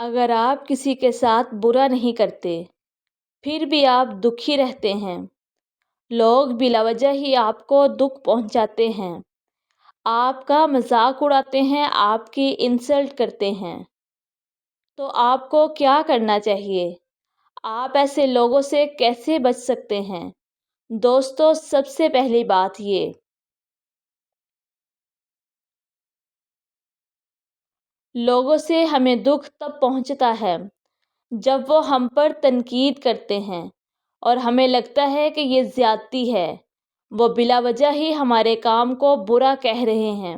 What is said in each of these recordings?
اگر آپ کسی کے ساتھ برا نہیں کرتے پھر بھی آپ دکھی رہتے ہیں، لوگ بلا وجہ ہی آپ کو دکھ پہنچاتے ہیں، آپ کا مذاق اڑاتے ہیں، آپ کی انسلٹ کرتے ہیں، تو آپ کو کیا کرنا چاہیے؟ آپ ایسے لوگوں سے کیسے بچ سکتے ہیں؟ دوستو، سب سے پہلی بات یہ لوگوں سے ہمیں دکھ تب پہنچتا ہے جب وہ ہم پر تنقید کرتے ہیں اور ہمیں لگتا ہے کہ یہ زیادتی ہے، وہ بلا وجہ ہی ہمارے کام کو برا کہہ رہے ہیں۔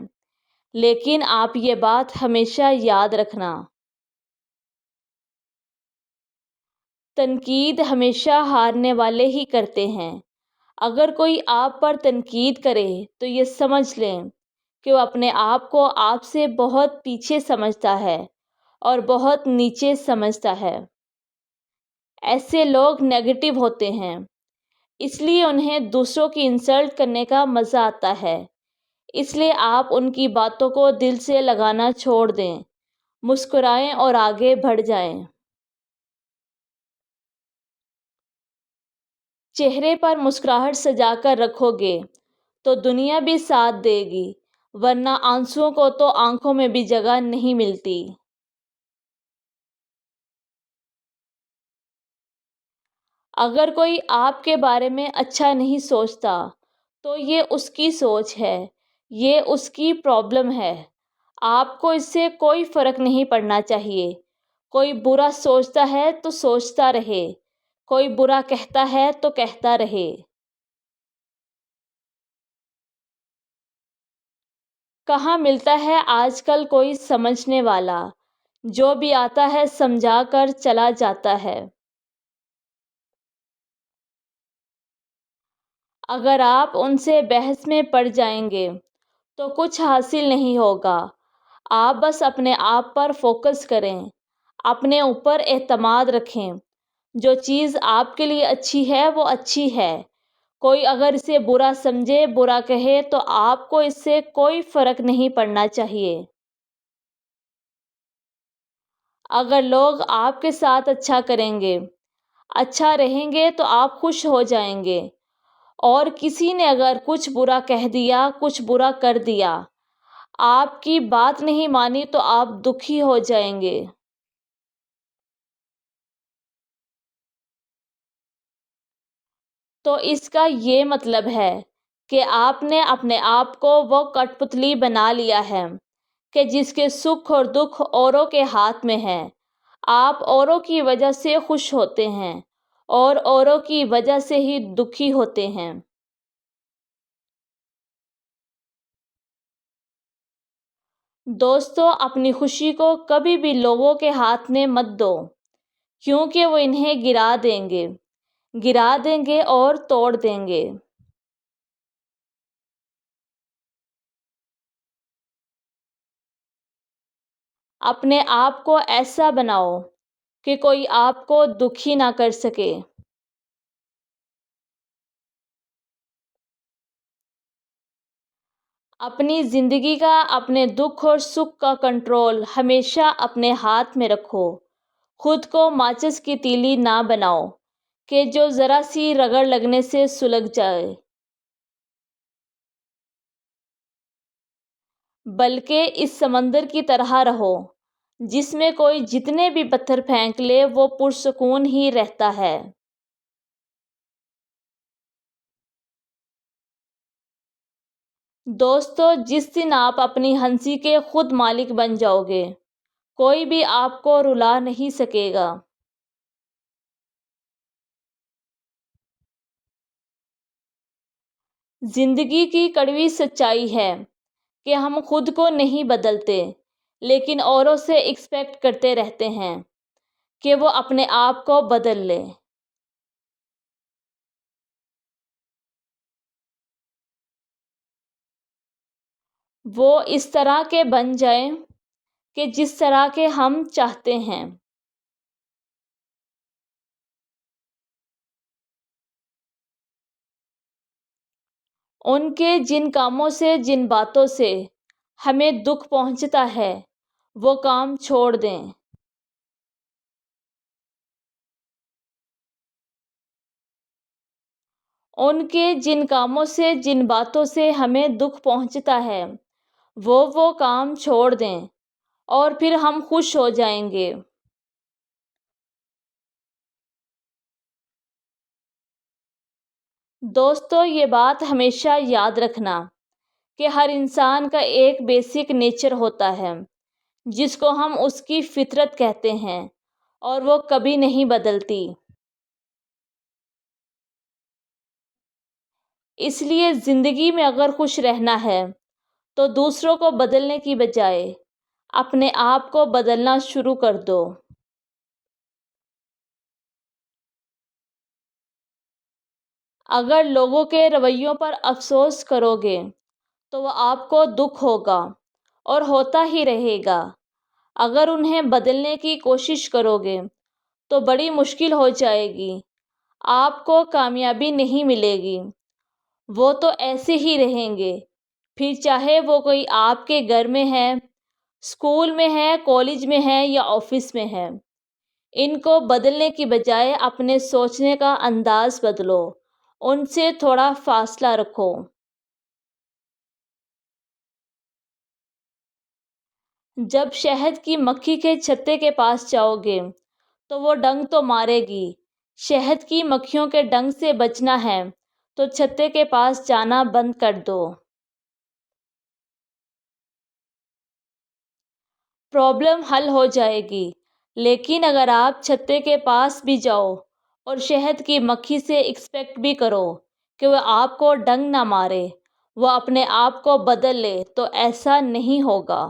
لیکن آپ یہ بات ہمیشہ یاد رکھنا، تنقید ہمیشہ ہارنے والے ہی کرتے ہیں۔ اگر کوئی آپ پر تنقید کرے تو یہ سمجھ لیں کہ وہ اپنے آپ کو آپ سے بہت پیچھے سمجھتا ہے اور بہت نیچے سمجھتا ہے۔ ایسے لوگ نیگیٹو ہوتے ہیں، اس لیے انہیں دوسروں کی انسلٹ کرنے کا مزہ آتا ہے۔ اس لیے آپ ان کی باتوں کو دل سے لگانا چھوڑ دیں، مسکرائیں اور آگے بڑھ جائیں۔ چہرے پر مسکراہٹ سجا کر رکھو گے تو دنیا بھی ساتھ دے گی، ورنہ آنسوؤں کو تو آنکھوں میں بھی جگہ نہیں ملتی۔ اگر کوئی آپ کے بارے میں اچھا نہیں سوچتا تو یہ اس کی سوچ ہے، یہ اس کی پرابلم ہے، آپ کو اس سے کوئی فرق نہیں پڑنا چاہیے۔ کوئی برا سوچتا ہے تو سوچتا رہے، کوئی برا کہتا ہے تو کہتا رہے۔ کہاں ملتا ہے آج کل کوئی سمجھنے والا، جو بھی آتا ہے سمجھا کر چلا جاتا ہے۔ اگر آپ ان سے بحث میں پڑ جائیں گے تو کچھ حاصل نہیں ہوگا۔ آپ بس اپنے آپ پر فوکس کریں، اپنے اوپر اعتماد رکھیں۔ جو چیز آپ کے لیے اچھی ہے وہ اچھی ہے۔ کوئی اگر اسے برا سمجھے، برا کہے تو آپ کو اس سے کوئی فرق نہیں پڑنا چاہیے۔ اگر لوگ آپ کے ساتھ اچھا کریں گے، اچھا رہیں گے تو آپ خوش ہو جائیں گے، اور کسی نے اگر کچھ برا کہہ دیا، کچھ برا کر دیا، آپ کی بات نہیں مانی تو آپ دکھی ہو جائیں گے۔ تو اس کا یہ مطلب ہے کہ آپ نے اپنے آپ کو وہ کٹ پتلی بنا لیا ہے کہ جس کے سکھ اور دکھ اوروں کے ہاتھ میں ہے۔ آپ اوروں کی وجہ سے خوش ہوتے ہیں اور اوروں کی وجہ سے ہی دکھی ہوتے ہیں۔ دوستو، اپنی خوشی کو کبھی بھی لوگوں کے ہاتھ میں مت دو، کیونکہ وہ انہیں گرا دیں گے اور توڑ دیں گے۔ اپنے آپ کو ایسا بناؤ کہ کوئی آپ کو دکھی نہ کر سکے۔ اپنی زندگی کا، اپنے دکھ اور سکھ کا کنٹرول ہمیشہ اپنے ہاتھ میں رکھو۔ خود کو ماچس کی تیلی نہ بناؤ کہ جو ذرا سی رگڑ لگنے سے سلگ جائے، بلکہ اس سمندر کی طرح رہو جس میں کوئی جتنے بھی پتھر پھینک لے وہ پرسکون ہی رہتا ہے۔ دوستو، جس دن آپ اپنی ہنسی کے خود مالک بن جاؤ گے، کوئی بھی آپ کو رلا نہیں سکے گا۔ زندگی کی کڑوی سچائی ہے کہ ہم خود کو نہیں بدلتے، لیکن اوروں سے ایکسپیکٹ کرتے رہتے ہیں کہ وہ اپنے آپ کو بدل لیں۔ وہ اس طرح کے بن جائیں کہ جس طرح کے ہم چاہتے ہیں۔ ان کے جن کاموں سے، جن باتوں سے ہمیں دکھ پہنچتا ہے، وہ کام چھوڑ دیں۔ ان کے جن کاموں سے، جن باتوں سے ہمیں دکھ پہنچتا ہے، وہ کام چھوڑ دیں اور پھر ہم خوش ہو جائیں گے۔ دوستو، یہ بات ہمیشہ یاد رکھنا کہ ہر انسان کا ایک بیسک نیچر ہوتا ہے جس کو ہم اس کی فطرت کہتے ہیں، اور وہ کبھی نہیں بدلتی۔ اس لیے زندگی میں اگر خوش رہنا ہے تو دوسروں کو بدلنے کی بجائے اپنے آپ کو بدلنا شروع کر دو۔ اگر لوگوں کے رویوں پر افسوس کرو گے تو وہ آپ کو دکھ ہوگا اور ہوتا ہی رہے گا۔ اگر انہیں بدلنے کی کوشش کرو گے تو بڑی مشکل ہو جائے گی، آپ کو کامیابی نہیں ملے گی۔ وہ تو ایسے ہی رہیں گے، پھر چاہے وہ کوئی آپ کے گھر میں ہے، اسکول میں ہے، کالج میں ہے یا آفس میں ہے۔ ان کو بدلنے کی بجائے اپنے سوچنے کا انداز بدلو، ان سے تھوڑا فاصلہ رکھو۔ جب شہد کی مکھی کے چھتے کے پاس جاؤ گے تو وہ ڈنگ تو مارے گی۔ شہد کی مکھیوں کے ڈنگ سے بچنا ہے تو چھتے کے پاس جانا بند کر دو۔ پرابلم حل ہو جائے گی، لیکن اگر آپ چھتے کے پاس بھی جاؤ اور شہد کی مکھی سے ایکسپیکٹ بھی کرو کہ وہ آپ کو ڈنگ نہ مارے، وہ اپنے آپ کو بدل لے، تو ایسا نہیں ہوگا۔